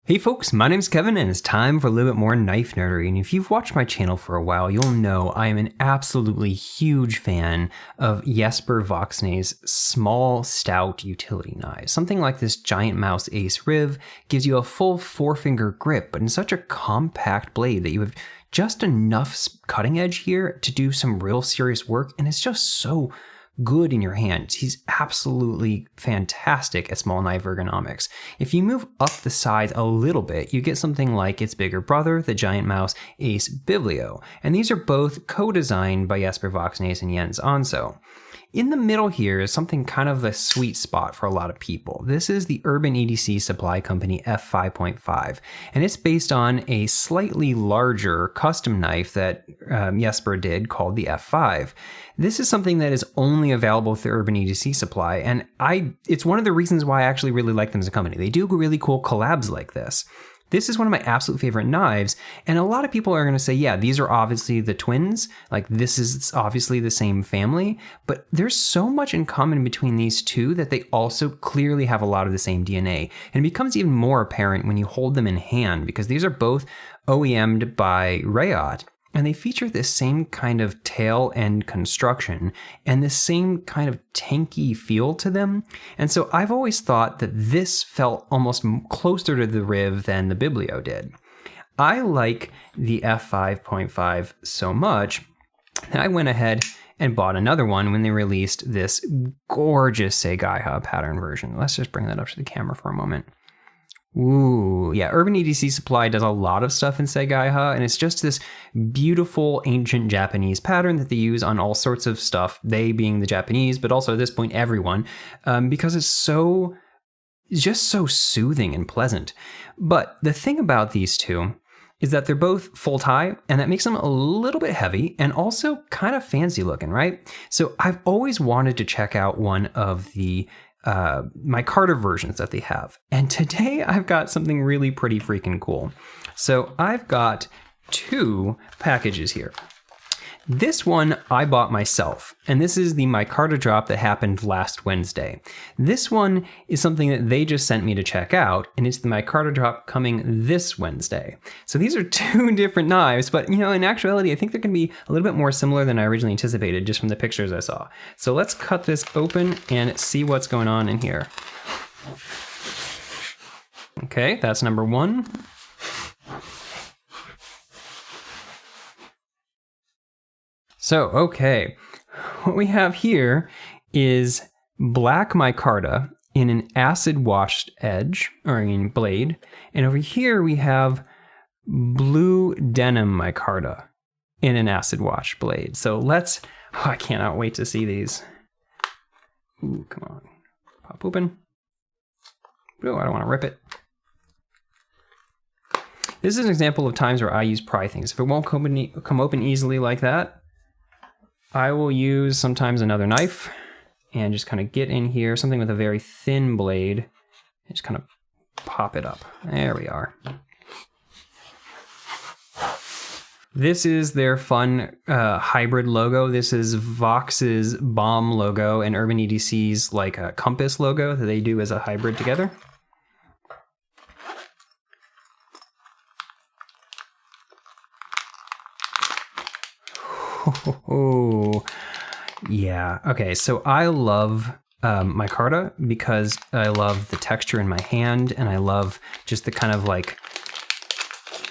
Hey folks, my name's Kevin and it's time for a little bit more knife nerdery, and if you've watched my channel for a while, you'll know I am an absolutely huge fan of Jesper Voxnaes' small, stout utility knives. Something like this Giant Mouse Ace Riv gives you a full 4-finger grip, but in such a compact blade that you have just enough cutting edge here to do some real serious work, and it's just so good in your hands. He's absolutely fantastic at small knife ergonomics. If you move up the sides a little bit, you get something like its bigger brother, the Giant Mouse Ace Biblio, and these are both co-designed by Jesper Voxnaes and Jens Anso. In the middle here is something kind of a sweet spot for a lot of people. This is the Urban EDC supply company F5.5, and it's based on a slightly larger custom knife that Jesper did called the F5. This is something that is only available through Urban EDC supply, and it's one of the reasons why I actually really like them as a company. They do really cool collabs like this. This is one of my absolute favorite knives, and a lot of people are going to say, yeah, these are obviously the twins, like this is obviously the same family, but there's so much in common between these two that they also clearly have a lot of the same DNA, and it becomes even more apparent when you hold them in hand, because these are both OEM'd by Rayot, and they feature this same kind of tail end construction and this same kind of tanky feel to them. And so I've always thought that this felt almost closer to the Riv than the Biblio did. I like the F5.5 so much that I went ahead and bought another one when they released this gorgeous Seigaiha pattern version. Let's just bring that up to the camera for a moment. Ooh, yeah, Urban EDC Supply does a lot of stuff in Seigaiha, and it's just this beautiful ancient Japanese pattern that they use on all sorts of stuff, they being the Japanese, but also at this point everyone, because it's just so soothing and pleasant. But the thing about these two is that they're both full tie, and that makes them a little bit heavy and also kind of fancy looking, right? So I've always wanted to check out one of the Micarta versions that they have. And today I've got something really pretty freaking cool. So I've got two packages here. This one I bought myself, and this is the Micarta drop that happened last Wednesday. This one is something that they just sent me to check out, and it's the Micarta drop coming this Wednesday. So these are two different knives, but you know, in actuality, I think they're gonna be a little bit more similar than I originally anticipated just from the pictures I saw. So let's cut this open and see what's going on in here. Okay, that's number one. So, okay, what we have here is Black Micarta in an acid washed edge, or in blade, and over here we have Blue Denim Micarta in an acid washed blade. So I cannot wait to see these. Ooh, come on, pop open. Oh, I don't want to rip it. This is an example of times where I use pry things. If it won't come open easily like that, I will use sometimes another knife and just kind of get in here, something with a very thin blade, and just kind of pop it up. There we are. This is their fun hybrid logo. This is Vox's bomb logo and Urban EDC's like a compass logo that they do as a hybrid together. Oh, yeah. Okay, so I love Micarta because I love the texture in my hand, and I love just the kind of like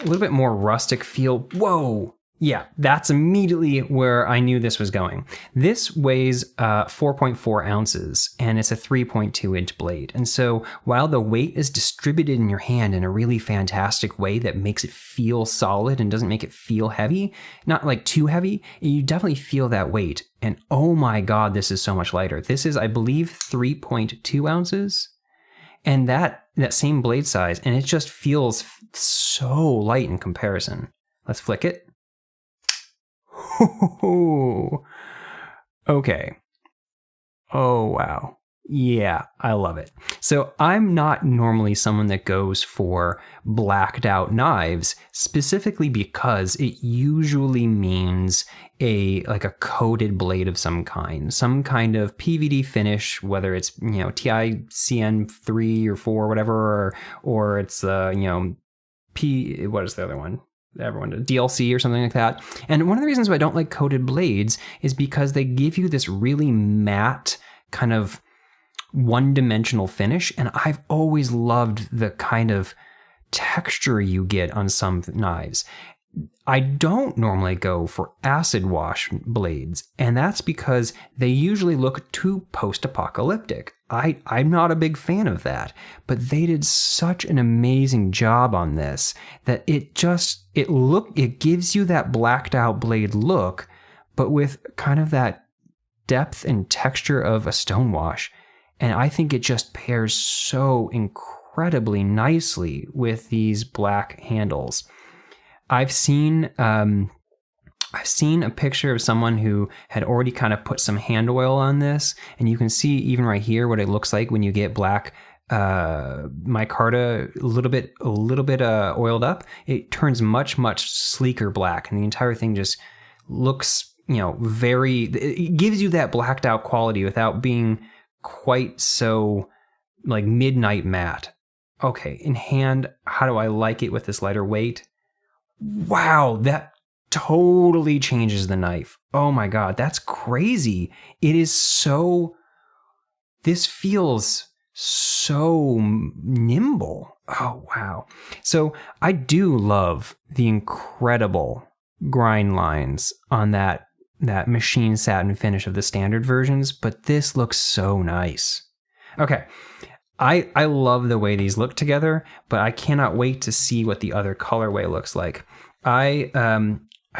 a little bit more rustic feel. Whoa! Yeah, that's immediately where I knew this was going. This weighs 4.4 ounces, and it's a 3.2 inch blade. And so while the weight is distributed in your hand in a really fantastic way that makes it feel solid and doesn't make it feel heavy, not like too heavy, you definitely feel that weight. And oh my God, this is so much lighter. This is, I believe, 3.2 ounces. And that same blade size, and it just feels so light in comparison. Let's flick it. Okay. Oh, wow. Yeah, I love it. So I'm not normally someone that goes for blacked out knives, specifically because it usually means like a coated blade of some kind of PVD finish, whether it's, TICN 3 or 4 or whatever, or it's what is the other one? Everyone does DLC or something like that. And one of the reasons why I don't like coated blades is because they give you this really matte kind of one-dimensional finish, and I've always loved the kind of texture you get on some knives. I don't normally go for acid wash blades, and that's because they usually look too post-apocalyptic. I'm not a big fan of that, but they did such an amazing job on this that it gives you that blacked out blade look, but with kind of that depth and texture of a stonewash. And I think it just pairs so incredibly nicely with these black handles. I've seen a picture of someone who had already kind of put some hand oil on this, and you can see even right here what it looks like when you get black micarta a little bit oiled up. It turns much sleeker black, and the entire thing just looks it gives you that blacked out quality without being quite so like midnight matte. Okay, in hand, how do I like it with this lighter weight? Wow, that totally changes the knife. Oh my God, that's crazy. This feels so nimble. Oh, wow. So I do love the incredible grind lines on that machine satin finish of the standard versions, but this looks so nice. Okay, I love the way these look together, but I cannot wait to see what the other colorway looks like. I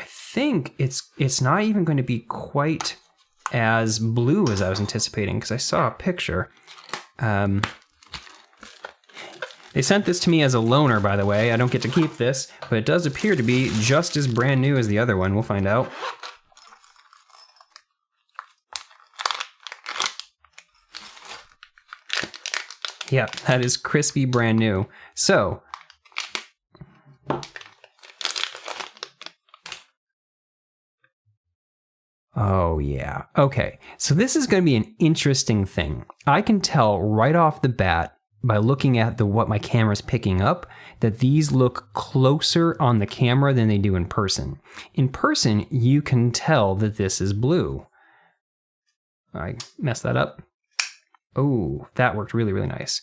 think it's not even going to be quite as blue as I was anticipating, because I saw a picture. They sent this to me as a loaner, by the way. I don't get to keep this, but it does appear to be just as brand new as the other one. We'll find out. Yeah, that is crispy brand new. So, oh yeah. Okay, so this is going to be an interesting thing. I can tell right off the bat by looking at what my camera's picking up that these look closer on the camera than they do in person. In person, you can tell that this is blue. I messed that up. Oh, that worked really, really nice.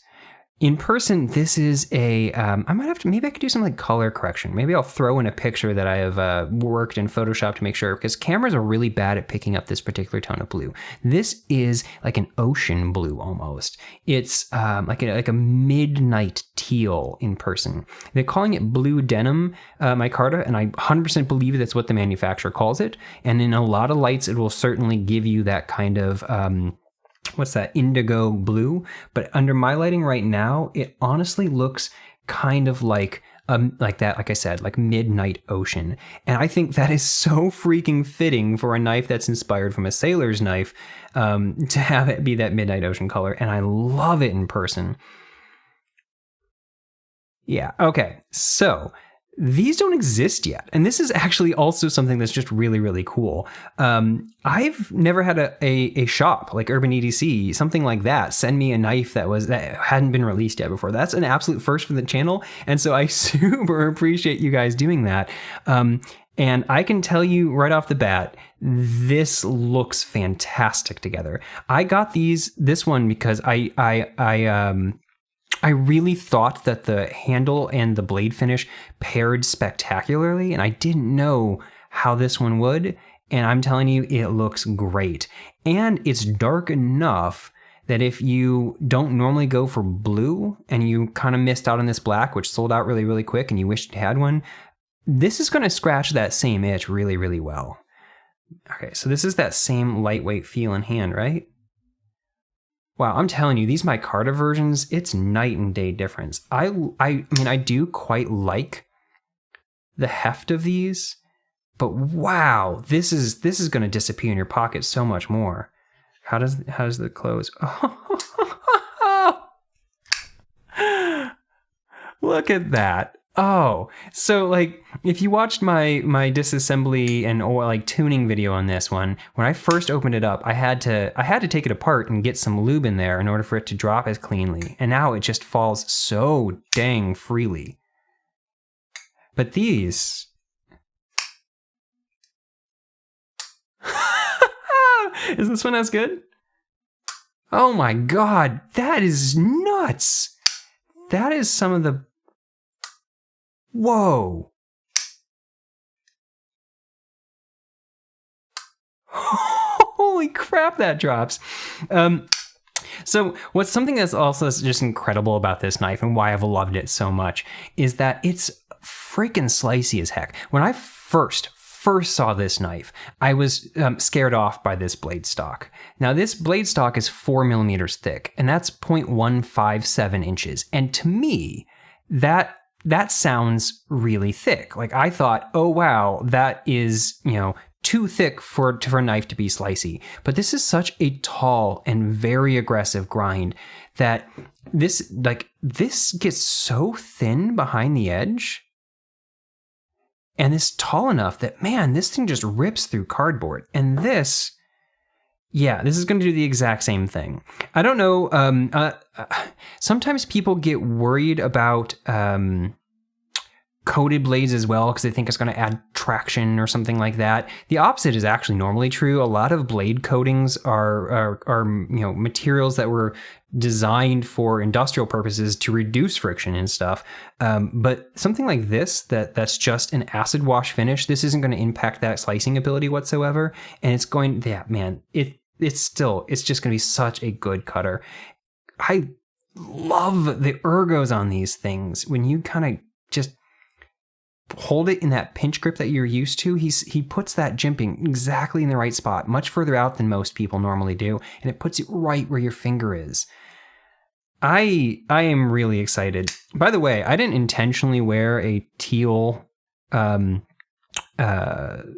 In person, this is maybe I could do some like color correction. Maybe I'll throw in a picture that I have worked in Photoshop to make sure, because cameras are really bad at picking up this particular tone of blue. This is like an ocean blue almost. It's like a midnight teal in person. They're calling it Blue Denim Micarta, and I 100% believe that's what the manufacturer calls it. And in a lot of lights, it will certainly give you that kind of what's that, indigo blue, but under my lighting right now, it honestly looks kind of like that, like I said, like midnight ocean. And I think that is so freaking fitting for a knife that's inspired from a sailor's knife, to have it be that midnight ocean color, and I love it in person. Yeah, okay, so these don't exist yet, and this is actually also something that's just really, really cool. I've never had a shop like Urban EDC, something like that, send me a knife that hadn't been released yet before. That's an absolute first for the channel, and so I super appreciate you guys doing that. And I can tell you right off the bat, this looks fantastic together. I got this one because I really thought that the handle and the blade finish paired spectacularly, and I didn't know how this one would, and I'm telling you, it looks great. And it's dark enough that if you don't normally go for blue and you kind of missed out on this black, which sold out really, really quick, and you wished you had one, this is going to scratch that same itch really, really well. Okay, so this is that same lightweight feel in hand, right? Wow, I'm telling you, these Micarta versions, it's night and day difference. I mean, I do quite like the heft of these, but wow, this is going to disappear in your pocket so much more. How does it close? Look at that. Oh, so like if you watched my disassembly and or like tuning video on this one, when I first opened it up, I had to take it apart and get some lube in there in order for it to drop as cleanly. And now it just falls so dang freely. But these is this one as good? Oh my God, that is nuts. That is some of the... Whoa. Holy crap, that drops. So what's something that's also just incredible about this knife and why I've loved it so much is that it's freaking slicey as heck. When I first saw this knife, I was scared off by this blade stock. Now this blade stock is 4 millimeters thick, and that's 0.157 inches. And to me, that sounds really thick. Like I thought, oh wow, that is, too thick for a knife to be slicey. But this is such a tall and very aggressive grind that this gets so thin behind the edge. And it's tall enough that, man, this thing just rips through cardboard. And this is going to do the exact same thing. I don't know. Sometimes people get worried about coated blades as well because they think it's going to add traction or something like that. The opposite is actually normally true. A lot of blade coatings are materials that were designed for industrial purposes to reduce friction and stuff. But something like this, that's just an acid wash finish, this isn't going to impact that slicing ability whatsoever. And it's going, it's just going to be such a good cutter. I love the ergos on these things. When you kind of just hold it in that pinch grip that you're used to, he puts that jimping exactly in the right spot, much further out than most people normally do, and it puts it right where your finger is. I am really excited. By the way, I didn't intentionally wear a teal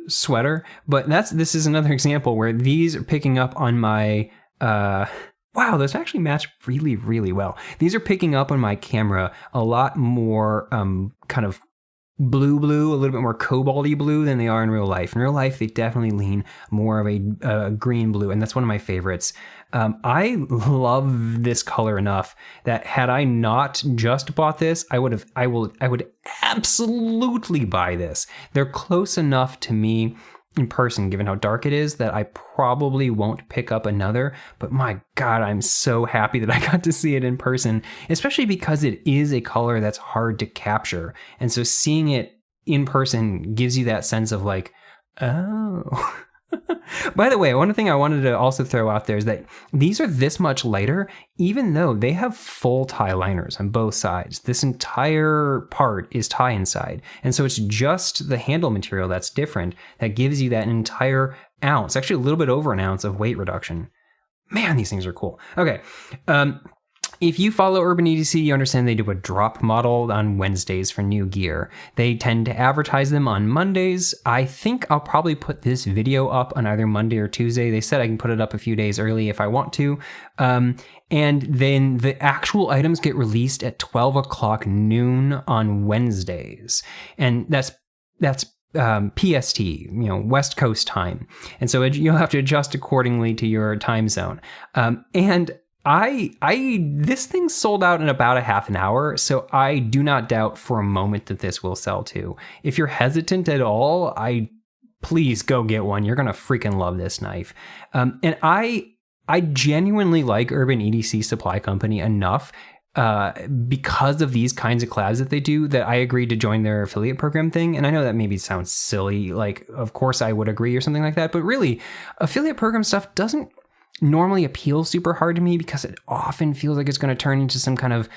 sweater, but this is another example where these are picking up on my wow, those actually match really, really well. These are picking up on my camera a lot more kind of blue, a little bit more cobalty blue than they are in real life. In real life, they definitely lean more of a green blue, and that's one of my favorites. I love this color enough that had I not just bought this, I would absolutely buy this. They're close enough to me in person, given how dark it is, that I probably won't pick up another. But my God, I'm so happy that I got to see it in person, especially because it is a color that's hard to capture. And so seeing it in person gives you that sense of like, oh. By the way, one thing I wanted to also throw out there is that these are this much lighter, even though they have full tie liners on both sides. This entire part is tie inside. And so it's just the handle material that's different that gives you that entire ounce, actually a little bit over an ounce of weight reduction. Man, these things are cool. Okay. If you follow Urban EDC, you understand they do a drop model on Wednesdays for new gear. They tend to advertise them on Mondays. I think I'll probably put this video up on either Monday or Tuesday. They said I can put it up a few days early if I want to. And then the actual items get released at 12 o'clock noon on Wednesdays. And that's PST, West Coast time. And so you'll have to adjust accordingly to your time zone. And this thing sold out in about a half an hour, so I do not doubt for a moment that this will sell too. If you're hesitant at all, please go get one. You're gonna freaking love this knife. And I genuinely like Urban EDC Supply Company enough because of these kinds of collabs that they do that I agreed to join their affiliate program thing. And I know that maybe sounds silly, like of course I would agree or something like that, but really affiliate program stuff doesn't normally appeal super hard to me because it often feels like it's going to turn into some kind of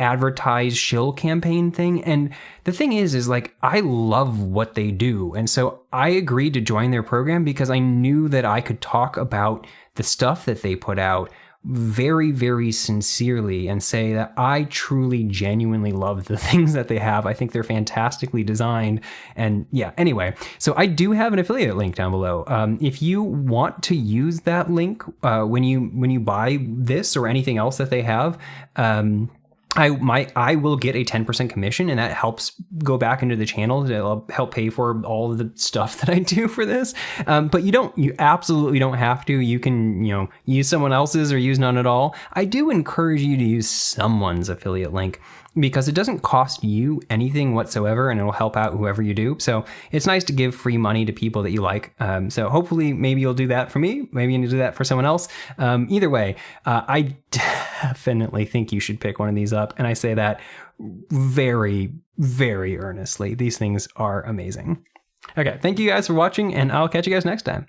advertised shill campaign thing. And the thing is like I love what they do, and so I agreed to join their program because I knew that I could talk about the stuff that they put out very, very sincerely and say that I truly, genuinely love the things that they have. I think they're fantastically designed. And yeah, anyway, so I do have an affiliate link down below. If you want to use that link when you buy this or anything else that they have, I will get a 10% commission, and that helps go back into the channel to help pay for all of the stuff that I do for this. But you absolutely don't have to. You can, use someone else's or use none at all. I do encourage you to use someone's affiliate link because it doesn't cost you anything whatsoever, and it'll help out whoever you do. So it's nice to give free money to people that you like. So hopefully maybe you'll do that for me. Maybe you do that for someone else. Either way, I definitely think you should pick one of these up. And I say that very, very earnestly. These things are amazing. Okay, thank you guys for watching, and I'll catch you guys next time.